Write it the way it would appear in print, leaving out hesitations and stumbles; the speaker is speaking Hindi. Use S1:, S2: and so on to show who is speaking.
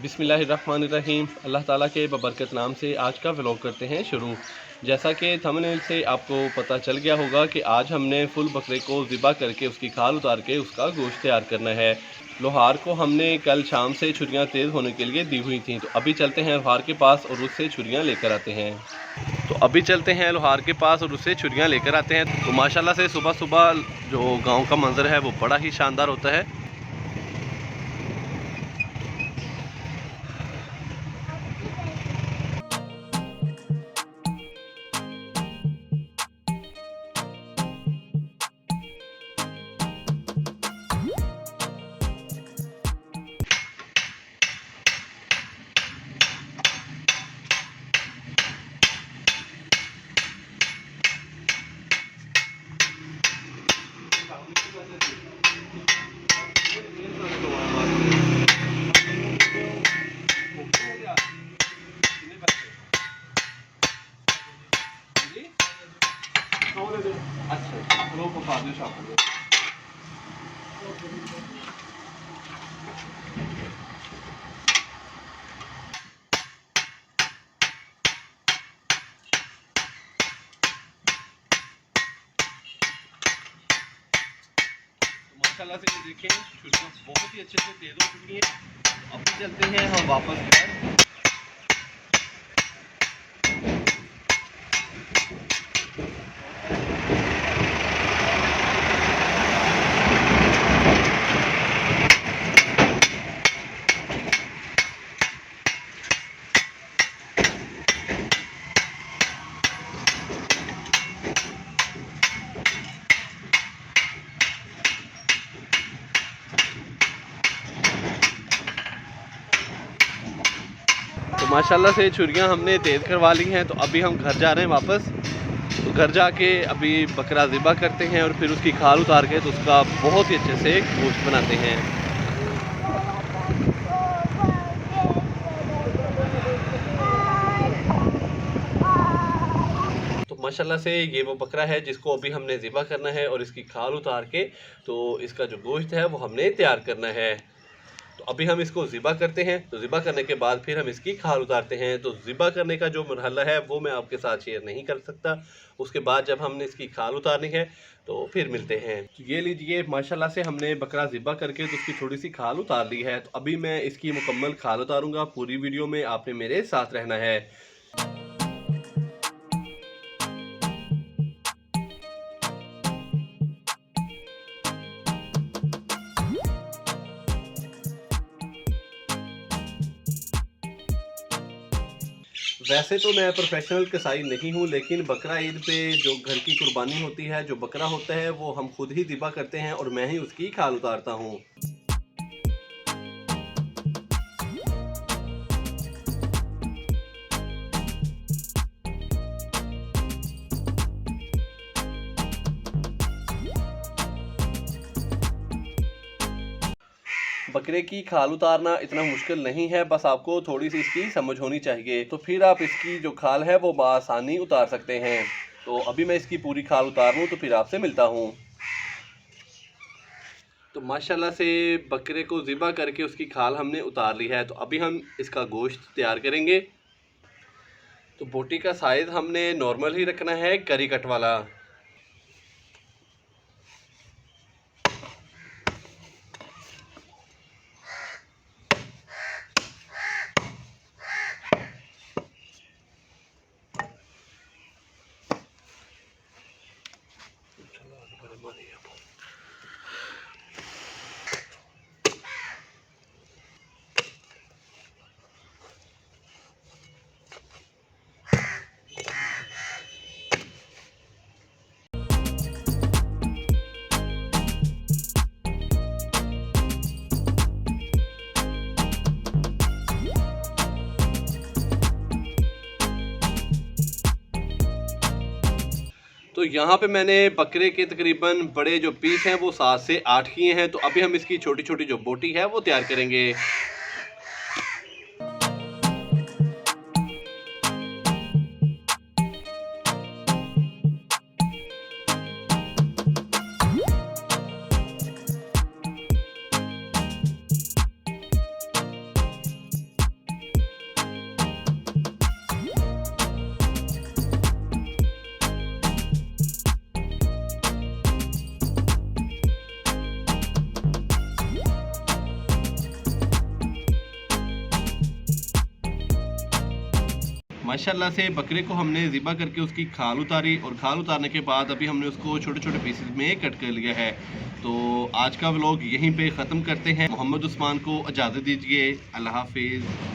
S1: बिस्मिल्लाहिर्रहमानिर्रहीम। अल्लाह ताला के बबरकत नाम से आज का व्लॉग करते हैं शुरू। जैसा कि थंबनेल से आपको पता चल गया होगा कि आज हमने फुल बकरे को ज़िबा करके उसकी खाल उतार के उसका गोश्त तैयार करना है। लोहार को हमने कल शाम से छुरियां तेज़ होने के लिए दी हुई थी, तो अभी चलते हैं लोहार के पास और उससे छुरियां लेकर आते हैं। तो अभी चलते हैं लोहार के पास और उससे छुरियां लेकर आते हैं। तो माशाल्लाह से सुबह सुबह जो गाँव का मंजर है वो बड़ा ही शानदार होता है। माशाल्लाह से ये देखें छुरियां बहुत ही अच्छे से तेज हो चुकी हैं। अब चलते हैं हम वापस घर। तो माशाल्लाह से छुरियां हमने तेज़ करवा ली हैं। तो अभी हम घर जा रहे हैं वापस। तो घर जाके अभी बकरा ज़िबा करते हैं और फिर उसकी खाल उतार के तो उसका बहुत ही अच्छे से गोश्त बनाते हैं। तो माशाल्लाह से ये वो बकरा है जिसको अभी हमने ज़िबा करना है और इसकी खाल उतार के तो इसका जो गोश्त है वो हमने तैयार करना है। तो अभी हम इसको ज़िबा करते हैं। तो ज़िबा करने के बाद फिर हम इसकी खाल उतारते हैं। तो ज़िबा करने का जो मरहला है वो मैं आपके साथ शेयर नहीं कर सकता। उसके बाद जब हमने इसकी खाल उतारनी है तो फिर मिलते हैं। तो ये लीजिए माशाल्लाह से हमने बकरा ज़िबा करके तो उसकी थोड़ी सी खाल उतार ली है। तो अभी मैं इसकी मुकम्मल खाल उतारूँगा। पूरी वीडियो में आपने मेरे साथ रहना है। वैसे तो मैं प्रोफेशनल कसाई नहीं हूँ, लेकिन बकरा ईद पे जो घर की कुर्बानी होती है, जो बकरा होता है वो हम खुद ही ज़िबा करते हैं और मैं ही उसकी खाल उतारता हूँ। बकरे की खाल उतारना इतना मुश्किल नहीं है, बस आपको थोड़ी सी इसकी समझ होनी चाहिए। तो फिर आप इसकी जो खाल है वो बआसानी उतार सकते हैं। तो अभी मैं इसकी पूरी खाल उतार लूँ तो फिर आपसे मिलता हूँ। तो माशाल्लाह से बकरे को ज़िबा करके उसकी खाल हमने उतार ली है। तो अभी हम इसका गोश्त तैयार करेंगे। तो बोटी का साइज़ हमने नॉर्मल ही रखना है, करी कट वाला। तो यहाँ पे मैंने बकरे के तकरीबन बड़े जो पीस हैं वो 7 से 8 किए हैं। तो अभी हम इसकी छोटी छोटी जो बोटी है वो तैयार करेंगे। माशाल्लाह से बकरे को हमने ज़िबा करके उसकी खाल उतारी और खाल उतारने के बाद अभी हमने उसको छोटे छोटे पीसेस में कट कर लिया है। तो आज का व्लॉग यहीं पे ख़त्म करते हैं। मोहम्मद उस्मान को इजाज़त दीजिए। अल्लाह हाफिज़।